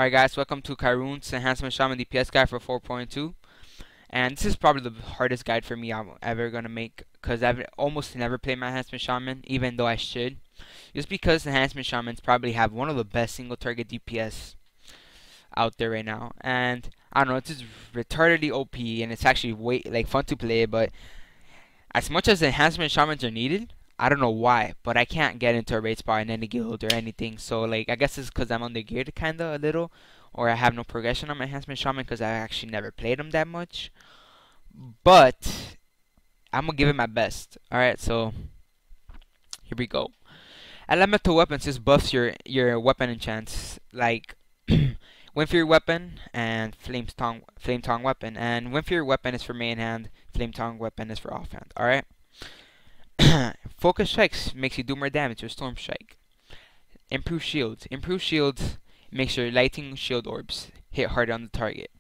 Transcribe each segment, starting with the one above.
Alright guys, welcome to Kairoon's Enhancement Shaman DPS guide for 4.2. And this is probably the hardest guide for me I'm ever gonna make, because I've almost never played my Enhancement Shaman, even though I should. Just because Enhancement Shamans probably have one of the best single target DPS out there right now. And I don't know, it's just retardedly OP, and it's actually fun to play, but as much as Enhancement Shamans are needed, I don't know why, but I can't get into a raid spot in any guild or anything. So I guess it's because I'm undergeared kinda a little, or I have no progression on my Enhancement Shaman because I actually never played him that much. But I'm gonna give it my best. All right, so here we go. Elemental weapons just buffs your weapon enchants, like Wind Fury weapon and Flame Tongue weapon. And Wind Fury weapon is for main hand. Flame Tongue weapon is for offhand. All right. Focus strikes makes you do more damage with Storm Strike. Improve shields. Improve shields makes your lightning shield orbs hit harder on the target.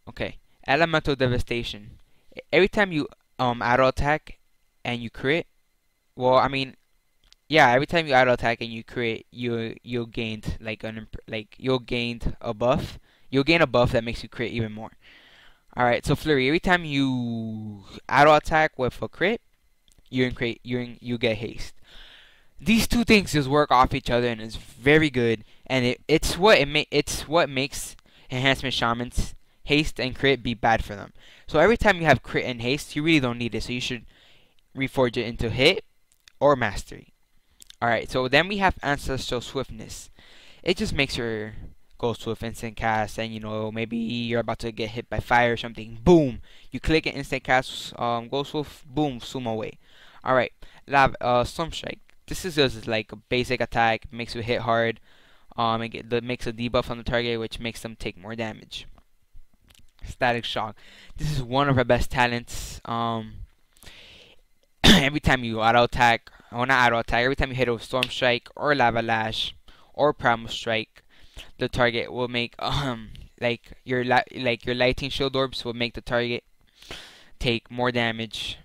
Okay. Elemental devastation. Every time you auto attack and you crit, well, I mean, yeah, every time you auto attack and you crit, you'll gained you'll gained a buff. You'll gain a buff that makes you crit even more. All right. So Flurry. Every time you auto attack with a crit, you get haste. These two things just work off each other, and it's very good. And it's what makes Enhancement Shamans haste and crit be bad for them. So every time you have crit and haste, you really don't need it. So you should reforge it into hit or mastery. All right. So then we have Ancestral Swiftness. It just makes your go swift instant cast, and maybe you're about to get hit by fire or something. Boom! You click it, instant cast, go swift, boom, zoom away. Alright, Storm Strike. This is just like a basic attack, makes you hit hard. It makes a debuff on the target, which makes them take more damage. Static Shock. This is one of our best talents. Every time you auto attack, or not auto attack, every time you hit it with Storm Strike or Lava Lash or Primal Strike, the target will make your lighting shield orbs will make the target take more damage.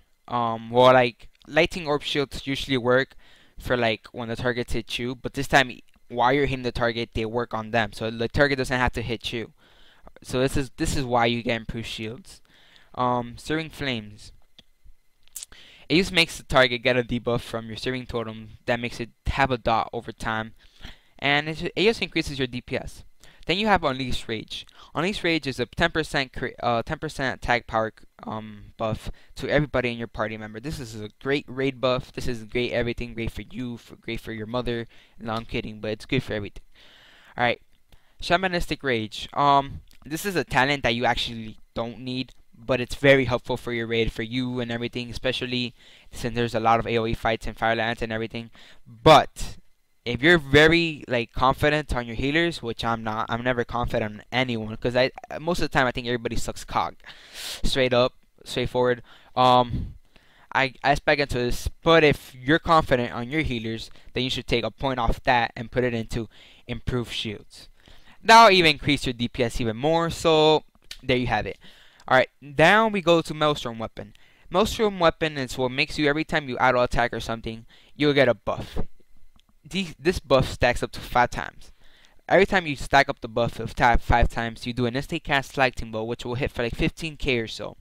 Lighting orb shields usually work for when the targets hit you, but this time while you're hitting the target, they work on them, so the target doesn't have to hit you. So this is why you get improved shields. Searing Flames. It just makes the target get a debuff from your Searing Totem that makes it have a dot over time, and it just increases your DPS. Then you have Unleashed Rage. Unleashed Rage is a 10% attack power buff to everybody in your party member. This is a great raid buff. This is great everything. Great for you. Great for your mother. No, I'm kidding, but it's good for everything. All right, Shamanistic Rage. This is a talent that you actually don't need, but it's very helpful for your raid, for you and everything, especially since there's a lot of AoE fights and Firelands and everything. But if you're very confident on your healers, which I'm not, I'm never confident on anyone, because most of the time I think everybody sucks cog, straight up, straightforward. I spec into this, but if you're confident on your healers, then you should take a point off that and put it into improved shields. That'll even increase your DPS even more. So there you have it. All right, down we go to Maelstrom Weapon. Maelstrom Weapon is what makes you, every time you auto attack or something, you'll get a buff. This buff stacks up to 5 times. Every time you stack up the buff of 5 times, you do an instant cast Lightning Bolt, which will hit for 15k or so.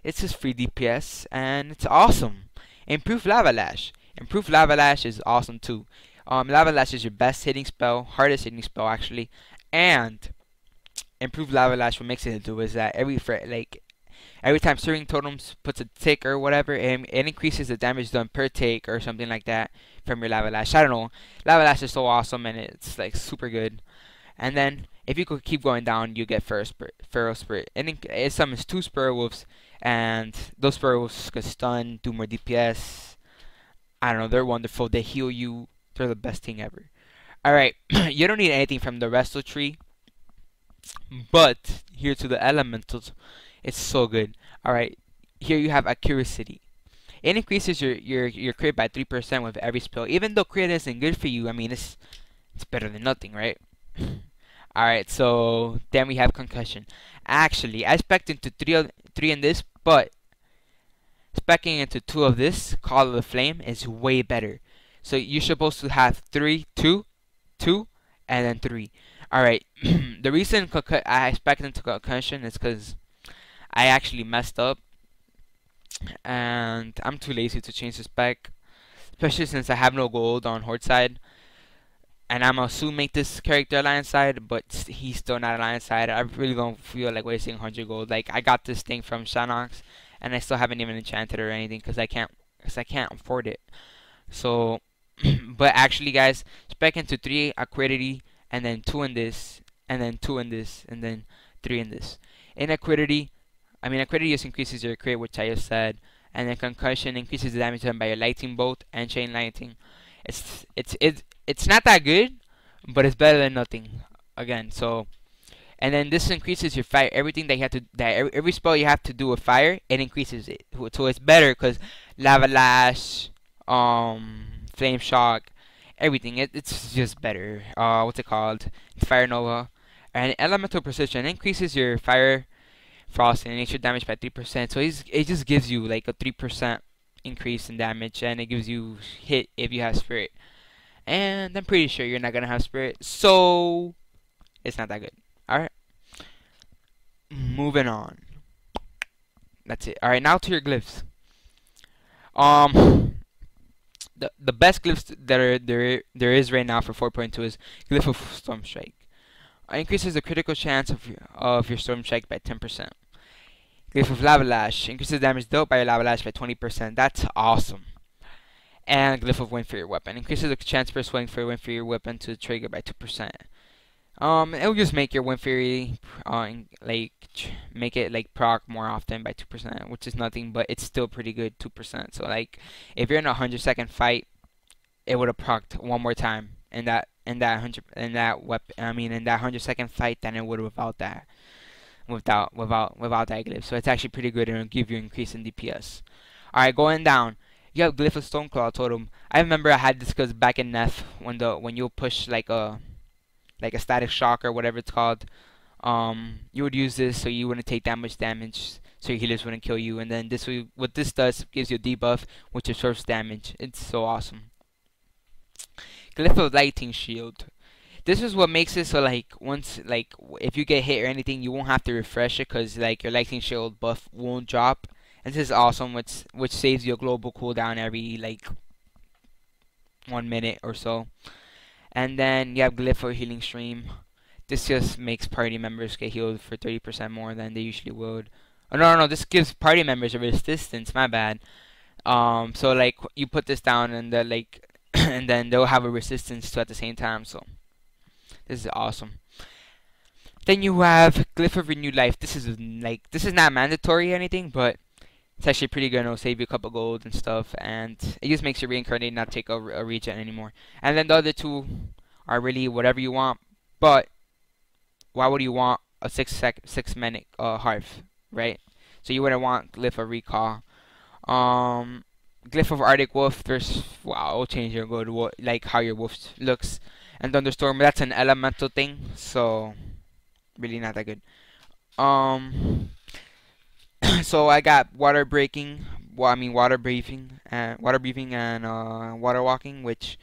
It's just free DPS, and it's awesome. Improved Lava Lash. Improved Lava Lash is awesome too. Lava Lash is your best hitting spell, hardest hitting spell actually, and Improved Lava Lash, what makes it do is that every time Searing Totems puts a tick or whatever, it increases the damage done per take or something like that from your Lava Lash. I don't know. Lava Lash is so awesome, and it's super good. And then if you could keep going down, you get Feral Spirit. And it summons 2 Spur Wolves, and those Spur Wolves can stun, do more DPS. I don't know. They're wonderful. They heal you. They're the best thing ever. Alright, you don't need anything from the Wrestle Tree, but here to the Elementals. It's so good. Alright, here you have Accuracy. It increases your crit by 3% with every spell. Even though crit isn't good for you, I mean, it's better than nothing, right? Alright, so then we have Concussion. Actually, I spec'd into 3 in this, but spec'ing into 2 of this, Call of the Flame, is way better. So you're supposed to have 3, 2, 2, and then 3. Alright, the reason I expect into concussion is because I actually messed up and I'm too lazy to change the spec, especially since I have no gold on Horde side. And I'm gonna soon make this character Alliance side, but he's still not Alliance side. I really don't feel like wasting 100 gold. Like, I got this thing from Shanox, and I still haven't even enchanted it or anything because I can't afford it. So, but actually, guys, spec into 3 Acquidity, and then 2 in this, and then 2 in this, and then 3 in this. In Acquidity, Acquidity just increases your crit, which I just said, and then Concussion increases the damage done by your Lightning Bolt and Chain Lightning. It's not that good, but it's better than nothing. Again, so and then this increases your fire. Everything that you have to every spell you have to do with fire, it increases it. So it's better because Lava Lash, Flame Shock, everything. It's just better. What's it called? Fire Nova, and Elemental Precision increases your fire, frost, and nature damage by 3%. So it just gives you like a 3% increase in damage, and it gives you hit if you have spirit. And I'm pretty sure you're not gonna have spirit, so it's not that good. Alright, moving on. That's it. Alright, now to your glyphs. Um, the best glyphs that there is right now for 4.2 is Glyph of Storm Strike. Increases the critical chance of your Storm Strike by 10%. Glyph of Lava Lash increases damage dealt by your Lava Lash by 20%. That's awesome. And Glyph of Wind Fury Weapon increases the chance per swing for Wind Fury Weapon to trigger by 2%. It'll just make your Wind Fury, make it like proc more often by 2%, which is nothing, but it's still pretty good, 2%. So like, if you're in a 100-second fight, it would have procced one more time in that 100-second fight than it would without that, without that glyph. So it's actually pretty good and it'll give you an increase in DPS. All right, going down. You have Glyph of Stoneclaw Totem. I remember I had this because back in Nef, when you push like a static shock or whatever it's called, you would use this so you wouldn't take that much damage, so your healers wouldn't kill you. And then what this does, gives you a debuff which absorbs damage. It's so awesome. Glyph of Lightning Shield. This is what makes it so if you get hit or anything, you won't have to refresh it because like your Lightning Shield buff won't drop. And this is awesome, which saves you a global cooldown every like 1 minute or so. And then you have Glyph of Healing Stream. This just makes party members get healed for 30% more than they usually would. Oh no, this gives party members a resistance. My bad. So like you put this down and and then they'll have a resistance to at the same time. So this is awesome. Then you have Glyph of Renewed Life. This is not mandatory or anything, but it's actually pretty good. It'll save you a couple gold and stuff, and it just makes you reincarnate, not take a regen anymore. And then the other two are really whatever you want. But why would you want a 6-minute Hearth, right? So you wouldn't want Glyph of Recall. Glyph of Arctic Wolf. It'll change your gold, like how your wolf looks. And Thunderstorm. That's an elemental thing, so really not that good. So I got water breathing and water walking, which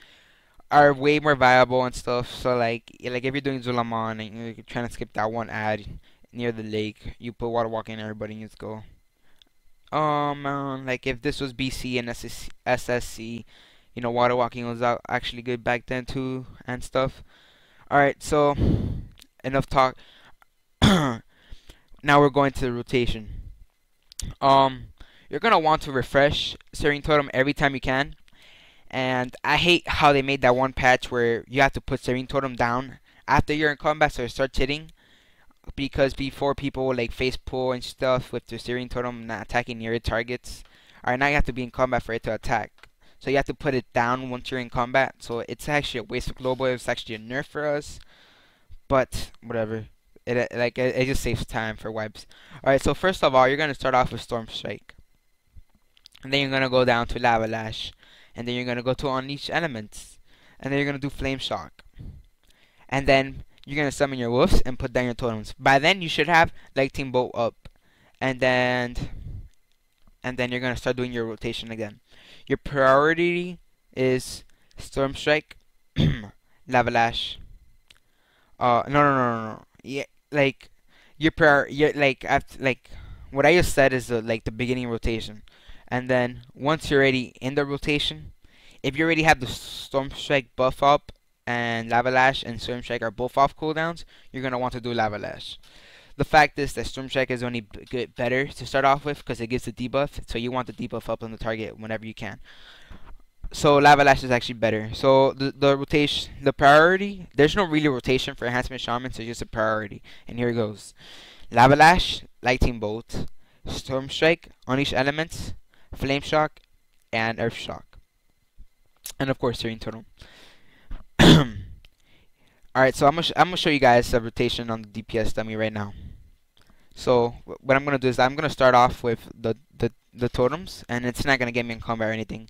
are way more viable and stuff. So like if you're doing Zulaman and you're trying to skip that one ad near the lake, you put water walking and everybody needs to go. Like if this was BC and SSC, water walking was actually good back then too and stuff. All right, so enough talk. Now we're going to the rotation. You're gonna want to refresh Serene Totem every time you can, and I hate how they made that one patch where you have to put Serene Totem down after you're in combat so it starts hitting, because before people would like face pull and stuff with the Serene Totem not attacking near targets. Alright, now you have to be in combat for it to attack, so you have to put it down once you're in combat. So it's actually a waste of global. It's actually a nerf for us, but whatever. It just saves time for wipes. Alright, so first of all, you're gonna start off with Storm Strike. And then you're gonna go down to Lava Lash. And then you're gonna go to Unleash Elements. And then you're gonna do Flame Shock. And then you're gonna summon your wolves and put down your totems. By then you should have Lightning Bolt up. And then you're gonna start doing your rotation again. Your priority is Storm Strike, Lava Lash, No. Yeah, like you're like after like what I just said is like the beginning rotation, and then once you're already in the rotation, if you already have the Storm Strike buff up and Lava Lash and Storm Strike are both off cooldowns, you're gonna want to do Lava Lash. The fact is that Storm Strike is only good better to start off with because it gives the debuff, so you want the debuff up on the target whenever you can. So Lava Lash is actually better. So the rotation, the priority, there's no really rotation for Enhancement Shaman, so it's just a priority. And here it goes: Lava Lash, Lightning Bolt, Storm Strike, Unleash Elements, Flame Shock, and Earth Shock, and of course Serene Totem. All right, so I'm gonna show you guys a rotation on the DPS dummy right now. So what I'm gonna do is I'm gonna start off with the totems, and it's not gonna get me in combat or anything.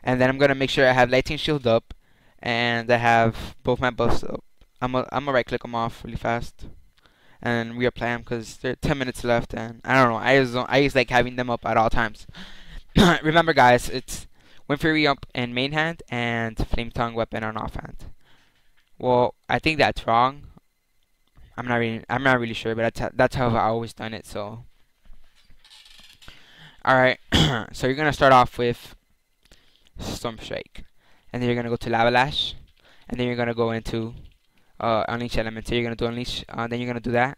And then I'm gonna make sure I have Lightning Shield up, and I have both my buffs up. I'm gonna right click them off really fast, and reapply them because there are 10 minutes left, and I don't know. I just like having them up at all times. Remember, guys, it's Wind Fury up in main hand and Flame Tongue weapon on offhand. Well, I think that's wrong. I'm not really sure, but that's how I've always done it. So, all right. So you're gonna start off with Storm Strike, and then you're gonna go to Lava Lash, and then you're gonna go into Unleash Element. So you're gonna do Unleash, then you're gonna do that.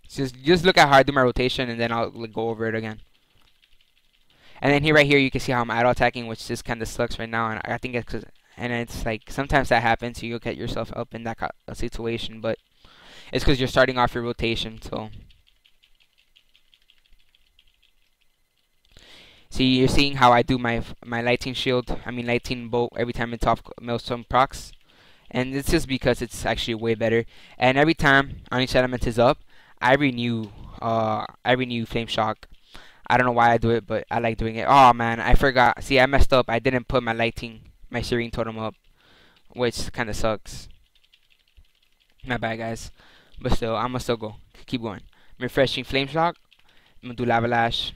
Just look at how I do my rotation, and then I'll like, go over it again. And then here, right here, you can see how I'm auto attacking, which just kind of sucks right now, and I think it's 'cause, and it's like sometimes that happens, so you'll get yourself up in that situation, but it's because you're starting off your rotation. So see, you're seeing how I do my Lightning Shield, Lightning Bolt every time it's off Maelstrom procs, and it's just because it's actually way better. And every time Unleash Element is up, I renew Flame Shock. I don't know why I do it, but I like doing it. Oh man, I forgot. See, I messed up. I didn't put my Serene Totem up, which kind of sucks. My bad, guys. But still, I'm gonna still go. Keep going. Refreshing Flame Shock. I'm gonna do Lava Lash.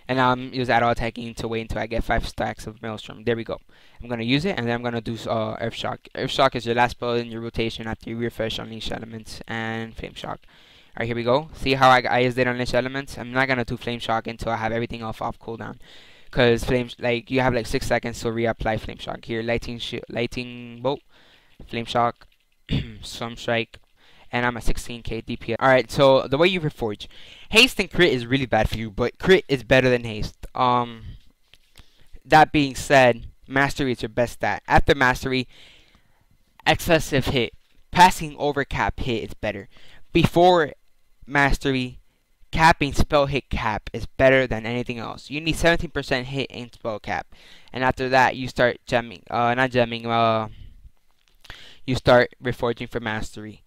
And now I'm use auto attacking to wait until I get 5 stacks of Maelstrom. There we go. I'm gonna use it, and then I'm gonna do Earth Shock. Earth Shock is your last spell in your rotation after you refresh Unleash Elements and Flame Shock. Alright, here we go. See how I just did Unleash Elements? I'm not gonna do Flame Shock until I have everything off cooldown. Cause you have like 6 seconds to reapply Flame Shock. Here, Lightning Bolt, Flame Shock, Storm Strike, and I'm at 16k DPS. Alright, so the way you reforge. Haste and crit is really bad for you, but crit is better than haste. That being said, mastery is your best stat. After mastery, excessive hit. Passing over cap hit is better. Before mastery, capping spell hit cap is better than anything else. You need 17% hit in spell cap. And after that, you start gemming. You start reforging for mastery.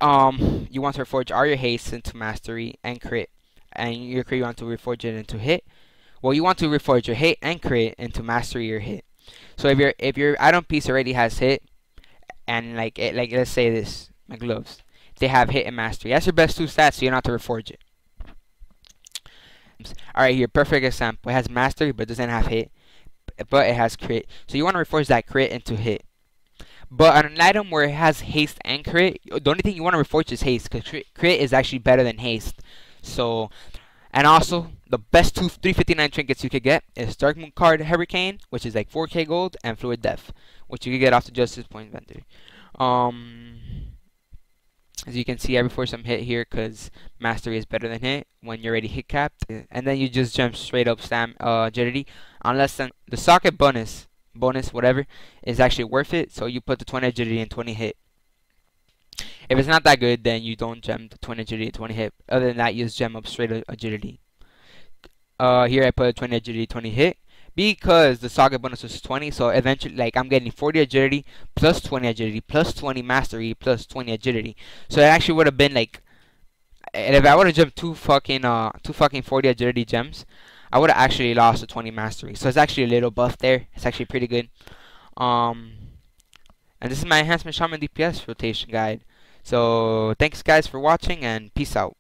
You want to reforge all your haste into mastery and crit, and your crit you want to reforge it into hit. Well, you want to reforge your hit and crit into mastery or hit. So if your item piece already has hit, and like let's say this, my gloves, they have hit and mastery. That's your best 2 stats, so you don't have to reforge it. Alright, here, perfect example. It has mastery, but doesn't have hit, but it has crit. So you want to reforge that crit into hit. But on an item where it has haste and crit, the only thing you want to reforge is haste, because crit is actually better than haste. So, and also, the best 359 trinkets you could get is Dark Moon Card Hurricane, which is like 4k gold, and Fluid Death, which you can get off the Justice Point vendor. As you can see, I reforce some hit here because mastery is better than hit when you're already hit capped. And then you just jump straight up agility, unless then the socket bonus whatever is actually worth it, so you put the 20 agility and 20 hit. If it's not that good, then you don't gem the 20 agility and 20 hit. Other than that, you just gem up straight agility. Here I put 20 agility, 20 hit, because the socket bonus was 20, so eventually like I'm getting 40 agility plus 20 agility plus 20 mastery plus 20 agility. So it actually would have been like, and if I would have jumped two fucking 40 agility gems, I would have actually lost the 20 mastery. So it's actually a little buff there. It's actually pretty good. And this is my Enhancement Shaman DPS rotation guide. So thanks guys for watching, and peace out.